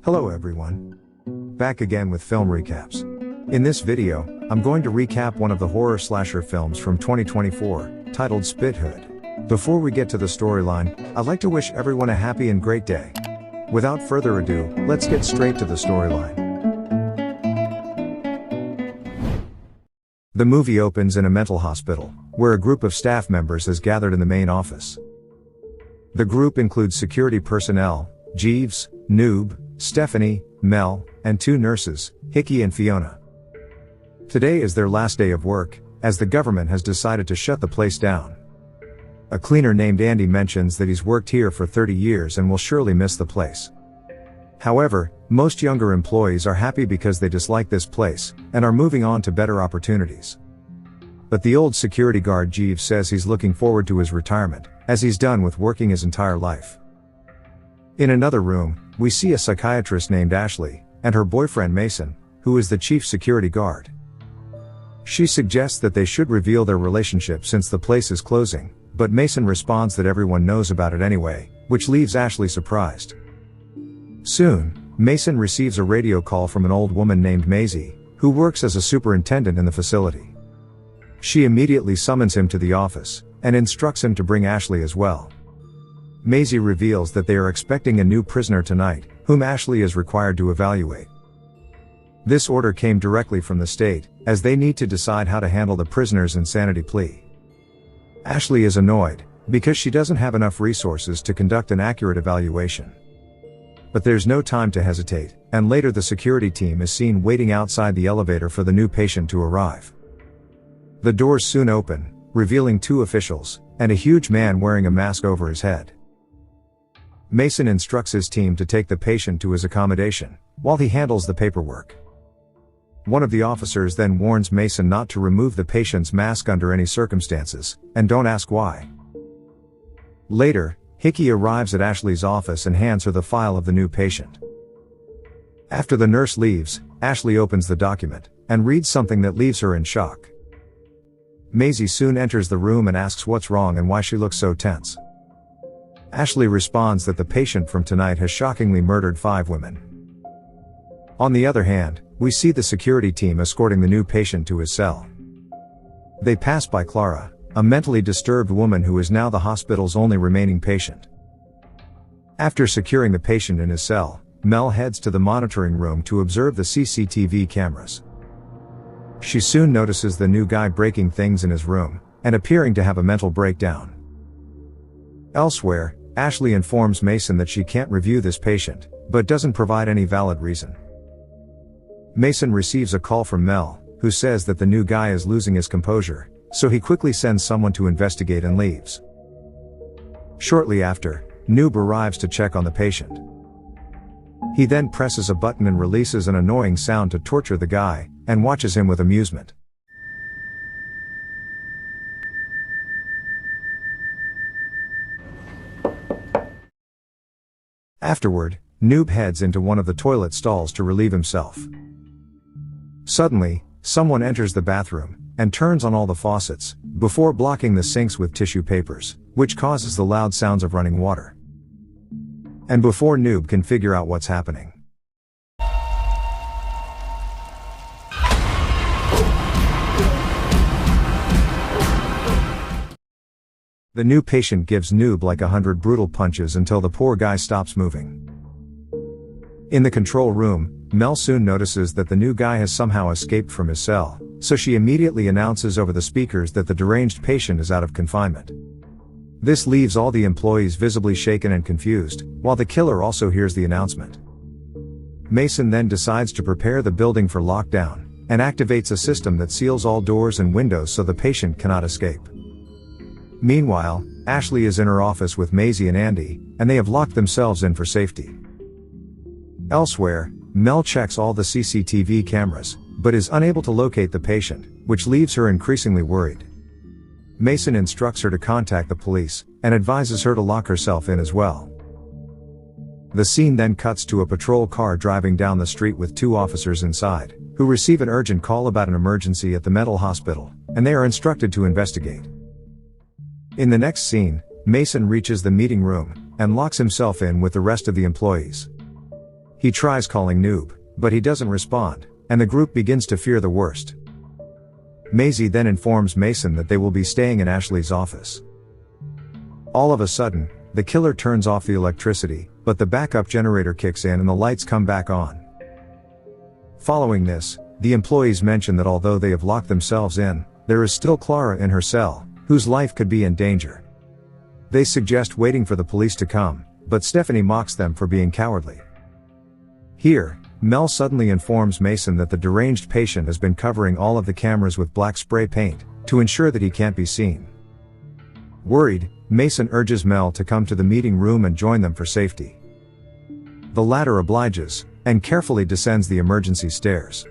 Hello everyone. Back again with film recaps. In this video, I'm going to recap one of the horror slasher films from 2024, titled Spit Hood. Before we get to the storyline, I'd like to wish everyone a happy and great day. Without further ado, let's get straight to the storyline. The movie opens in a mental hospital, where a group of staff members has gathered in the main office. The group includes security personnel, Jeeves, Noob, Stephanie, Mel, and two nurses, Hickey and Fiona. Today is their last day of work, as the government has decided to shut the place down. A cleaner named Andy mentions that he's worked here for 30 years and will surely miss the place. However, most younger employees are happy because they dislike this place, and are moving on to better opportunities. But the old security guard Jeeves says he's looking forward to his retirement, as he's done with working his entire life. In another room, we see a psychiatrist named Ashley, and her boyfriend Mason, who is the chief security guard. She suggests that they should reveal their relationship since the place is closing, but Mason responds that everyone knows about it anyway, which leaves Ashley surprised. Soon, Mason receives a radio call from an old woman named Maisie, who works as a superintendent in the facility. She immediately summons him to the office, and instructs him to bring Ashley as well. Maisie reveals that they are expecting a new prisoner tonight, whom Ashley is required to evaluate. This order came directly from the state, as they need to decide how to handle the prisoner's insanity plea. Ashley is annoyed, because she doesn't have enough resources to conduct an accurate evaluation. But there's no time to hesitate, and later the security team is seen waiting outside the elevator for the new patient to arrive. The doors soon open, revealing two officials, and a huge man wearing a mask over his head. Mason instructs his team to take the patient to his accommodation, while he handles the paperwork. One of the officers then warns Mason not to remove the patient's mask under any circumstances, and don't ask why. Later, Hickey arrives at Ashley's office and hands her the file of the new patient. After the nurse leaves, Ashley opens the document, and reads something that leaves her in shock. Maisie soon enters the room and asks what's wrong and why she looks so tense. Ashley responds that the patient from tonight has shockingly murdered 5 women. On the other hand, we see the security team escorting the new patient to his cell. They pass by Clara, a mentally disturbed woman who is now the hospital's only remaining patient. After securing the patient in his cell, Mel heads to the monitoring room to observe the CCTV cameras. She soon notices the new guy breaking things in his room, and appearing to have a mental breakdown. Elsewhere, Ashley informs Mason that she can't review this patient, but doesn't provide any valid reason. Mason receives a call from Mel, who says that the new guy is losing his composure, so he quickly sends someone to investigate and leaves. Shortly after, Noob arrives to check on the patient. He then presses a button and releases an annoying sound to torture the guy, and watches him with amusement. Afterward, Noob heads into one of the toilet stalls to relieve himself. Suddenly, someone enters the bathroom, and turns on all the faucets, before blocking the sinks with tissue papers, which causes the loud sounds of running water. And before Noob can figure out what's happening, the new patient gives Noob like 100 brutal punches until the poor guy stops moving. In the control room, Mel soon notices that the new guy has somehow escaped from his cell, so she immediately announces over the speakers that the deranged patient is out of confinement. This leaves all the employees visibly shaken and confused, while the killer also hears the announcement. Mason then decides to prepare the building for lockdown, and activates a system that seals all doors and windows so the patient cannot escape. Meanwhile, Ashley is in her office with Maisie and Andy, and they have locked themselves in for safety. Elsewhere, Mel checks all the CCTV cameras, but is unable to locate the patient, which leaves her increasingly worried. Mason instructs her to contact the police, and advises her to lock herself in as well. The scene then cuts to a patrol car driving down the street with 2 officers inside, who receive an urgent call about an emergency at the mental hospital, and they are instructed to investigate. In the next scene, Mason reaches the meeting room, and locks himself in with the rest of the employees. He tries calling Noob, but he doesn't respond, and the group begins to fear the worst. Maisie then informs Mason that they will be staying in Ashley's office. All of a sudden, the killer turns off the electricity, but the backup generator kicks in and the lights come back on. Following this, the employees mention that although they have locked themselves in, there is still Clara in her cell, whose life could be in danger. They suggest waiting for the police to come, but Stephanie mocks them for being cowardly. Here, Mel suddenly informs Mason that the deranged patient has been covering all of the cameras with black spray paint, to ensure that he can't be seen. Worried, Mason urges Mel to come to the meeting room and join them for safety. The latter obliges, and carefully descends the emergency stairs.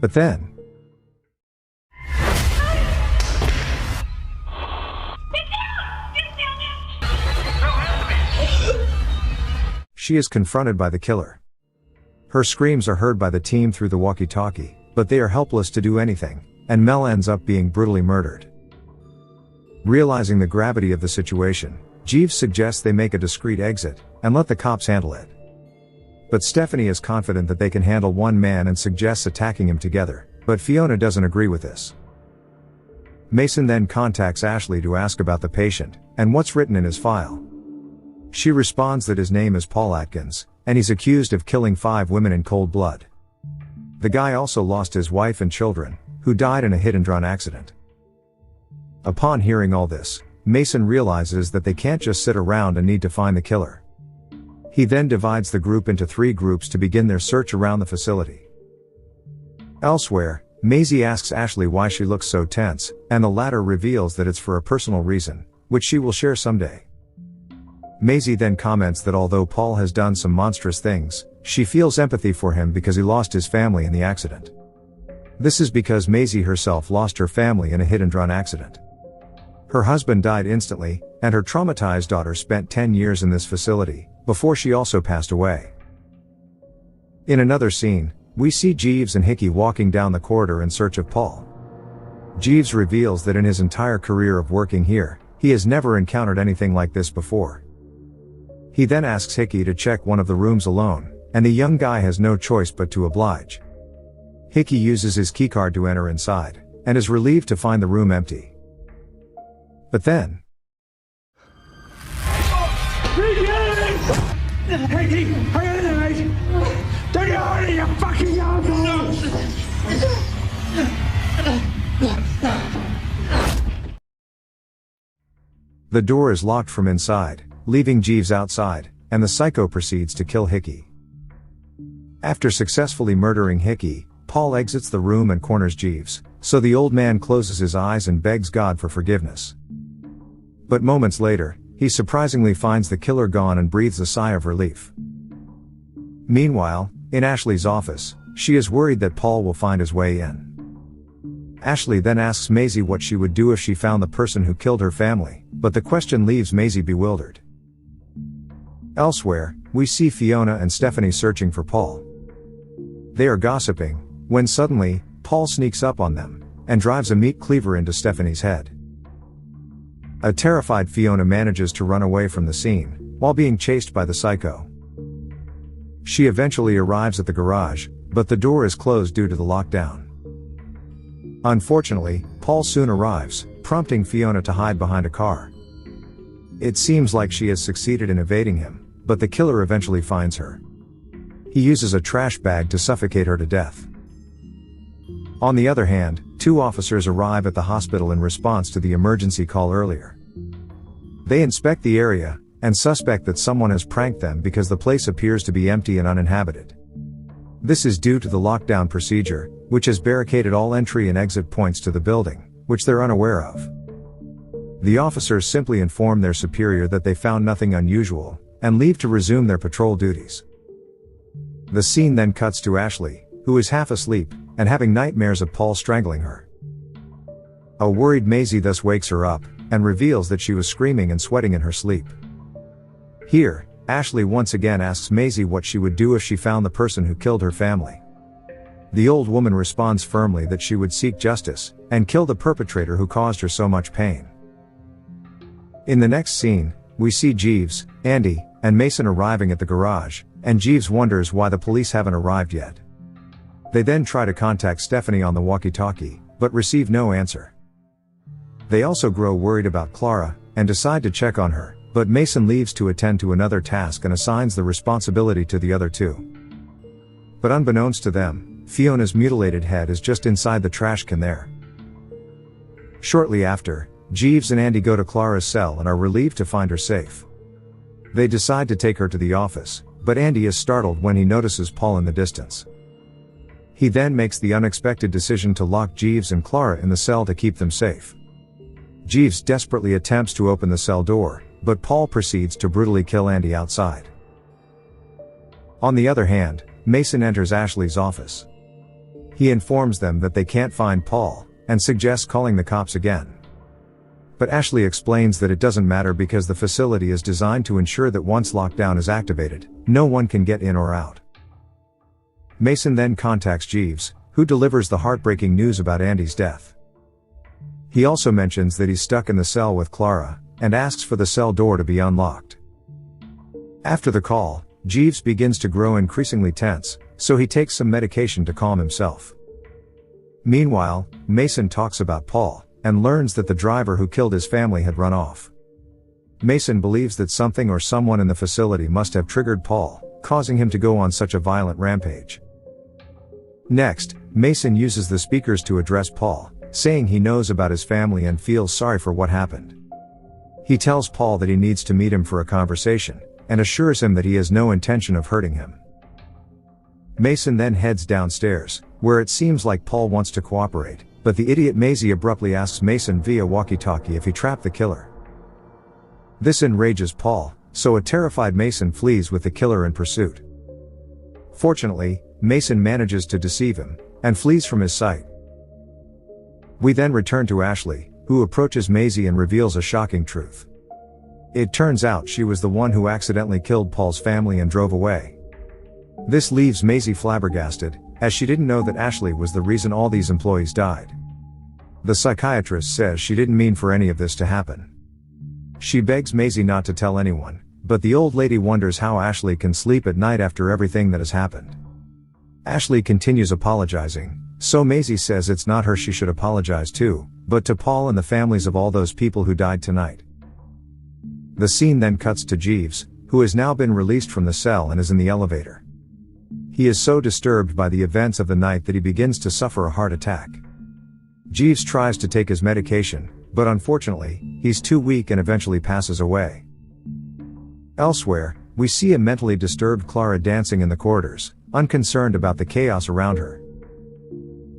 But then, she is confronted by the killer. Her screams are heard by the team through the walkie-talkie, but they are helpless to do anything, and Mel ends up being brutally murdered. Realizing the gravity of the situation, Jeeves suggests they make a discreet exit, and let the cops handle it. But Stephanie is confident that they can handle one man and suggests attacking him together, but Fiona doesn't agree with this. Mason then contacts Ashley to ask about the patient, and what's written in his file. She responds that his name is Paul Atkins, and he's accused of killing 5 women in cold blood. The guy also lost his wife and children, who died in a hit-and-run accident. Upon hearing all this, Mason realizes that they can't just sit around and need to find the killer. He then divides the group into 3 groups to begin their search around the facility. Elsewhere, Maisie asks Ashley why she looks so tense, and the latter reveals that it's for a personal reason, which she will share someday. Maisie then comments that although Paul has done some monstrous things, she feels empathy for him because he lost his family in the accident. This is because Maisie herself lost her family in a hit-and-run accident. Her husband died instantly, and her traumatized daughter spent 10 years in this facility, before she also passed away. In another scene, we see Jeeves and Hickey walking down the corridor in search of Paul. Jeeves reveals that in his entire career of working here, he has never encountered anything like this before. He then asks Hickey to check one of the rooms alone, and the young guy has no choice but to oblige. Hickey uses his keycard to enter inside, and is relieved to find the room empty. But then, Hickey, hang in there, mate! Don't get on it, you fucking asshole! the door is locked from inside, leaving Jeeves outside, and the psycho proceeds to kill Hickey. After successfully murdering Hickey, Paul exits the room and corners Jeeves, so the old man closes his eyes and begs God for forgiveness. But moments later, he surprisingly finds the killer gone and breathes a sigh of relief. Meanwhile, in Ashley's office, she is worried that Paul will find his way in. Ashley then asks Maisie what she would do if she found the person who killed her family, but the question leaves Maisie bewildered. Elsewhere, we see Fiona and Stephanie searching for Paul. They are gossiping, when suddenly, Paul sneaks up on them, and drives a meat cleaver into Stephanie's head. A terrified Fiona manages to run away from the scene, while being chased by the psycho. She eventually arrives at the garage, but the door is closed due to the lockdown. Unfortunately, Paul soon arrives, prompting Fiona to hide behind a car. It seems like she has succeeded in evading him, but the killer eventually finds her. He uses a trash bag to suffocate her to death. On the other hand, 2 officers arrive at the hospital in response to the emergency call earlier. They inspect the area, and suspect that someone has pranked them because the place appears to be empty and uninhabited. This is due to the lockdown procedure, which has barricaded all entry and exit points to the building, which they're unaware of. The officers simply inform their superior that they found nothing unusual, and leave to resume their patrol duties. The scene then cuts to Ashley, who is half asleep, and having nightmares of Paul strangling her. A worried Maisie thus wakes her up, and reveals that she was screaming and sweating in her sleep. Here, Ashley once again asks Maisie what she would do if she found the person who killed her family. The old woman responds firmly that she would seek justice, and kill the perpetrator who caused her so much pain. In the next scene, we see Jeeves, Andy, and Mason arriving at the garage, and Jeeves wonders why the police haven't arrived yet. They then try to contact Stephanie on the walkie-talkie, but receive no answer. They also grow worried about Clara, and decide to check on her, but Mason leaves to attend to another task and assigns the responsibility to the other two. But unbeknownst to them, Fiona's mutilated head is just inside the trash can there. Shortly after, Jeeves and Andy go to Clara's cell and are relieved to find her safe. They decide to take her to the office, but Andy is startled when he notices Paul in the distance. He then makes the unexpected decision to lock Jeeves and Clara in the cell to keep them safe. Jeeves desperately attempts to open the cell door, but Paul proceeds to brutally kill Andy outside. On the other hand, Mason enters Ashley's office. He informs them that they can't find Paul, and suggests calling the cops again. But Ashley explains that it doesn't matter because the facility is designed to ensure that once lockdown is activated, no one can get in or out. Mason then contacts Jeeves, who delivers the heartbreaking news about Andy's death. He also mentions that he's stuck in the cell with Clara, and asks for the cell door to be unlocked. After the call, Jeeves begins to grow increasingly tense, so he takes some medication to calm himself. Meanwhile, Mason talks about Paul, and learns that the driver who killed his family had run off. Mason believes that something or someone in the facility must have triggered Paul, causing him to go on such a violent rampage. Next, Mason uses the speakers to address Paul, saying he knows about his family and feels sorry for what happened. He tells Paul that he needs to meet him for a conversation, and assures him that he has no intention of hurting him. Mason then heads downstairs, where it seems like Paul wants to cooperate, but the idiot Maisie abruptly asks Mason via walkie-talkie if he trapped the killer. This enrages Paul, so a terrified Mason flees with the killer in pursuit. Fortunately, Mason manages to deceive him, and flees from his sight. We then return to Ashley, who approaches Maisie and reveals a shocking truth. It turns out she was the one who accidentally killed Paul's family and drove away. This leaves Maisie flabbergasted, as she didn't know that Ashley was the reason all these employees died. The psychiatrist says she didn't mean for any of this to happen. She begs Maisie not to tell anyone, but the old lady wonders how Ashley can sleep at night after everything that has happened. Ashley continues apologizing, so Maisie says it's not her she should apologize to, but to Paul and the families of all those people who died tonight. The scene then cuts to Jeeves, who has now been released from the cell and is in the elevator. He is so disturbed by the events of the night that he begins to suffer a heart attack. Jeeves tries to take his medication, but unfortunately, he's too weak and eventually passes away. Elsewhere, we see a mentally disturbed Clara dancing in the corridors, unconcerned about the chaos around her.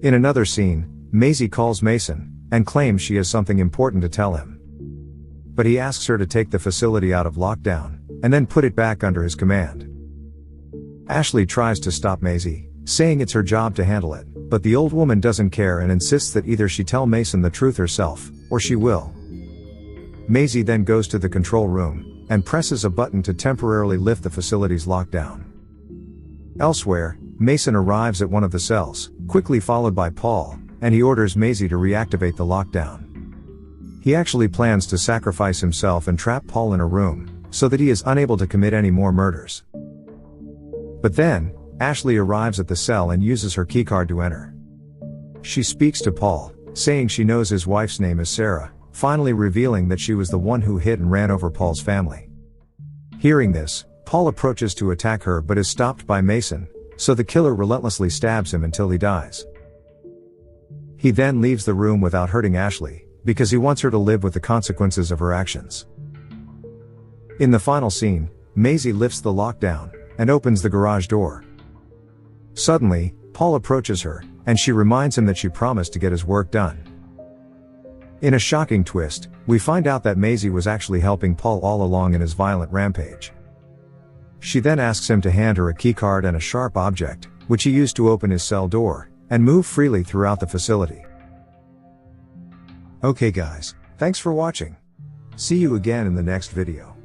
In another scene, Maisie calls Mason, and claims she has something important to tell him. But he asks her to take the facility out of lockdown, and then put it back under his command. Ashley tries to stop Maisie, saying it's her job to handle it, but the old woman doesn't care and insists that either she tell Mason the truth herself, or she will. Maisie then goes to the control room, and presses a button to temporarily lift the facility's lockdown. Elsewhere, Mason arrives at one of the cells, quickly followed by Paul, and he orders Maisie to reactivate the lockdown. He actually plans to sacrifice himself and trap Paul in a room, so that he is unable to commit any more murders. But then, Ashley arrives at the cell and uses her keycard to enter. She speaks to Paul, saying she knows his wife's name is Sarah, finally revealing that she was the one who hit and ran over Paul's family. Hearing this, Paul approaches to attack her but is stopped by Mason, so the killer relentlessly stabs him until he dies. He then leaves the room without hurting Ashley, because he wants her to live with the consequences of her actions. In the final scene, Maisie lifts the lockdown, and opens the garage door. Suddenly, Paul approaches her, and she reminds him that she promised to get his work done. In a shocking twist, we find out that Maisie was actually helping Paul all along in his violent rampage. She then asks him to hand her a keycard and a sharp object, which he used to open his cell door, and move freely throughout the facility. Okay guys, thanks for watching. See you again in the next video.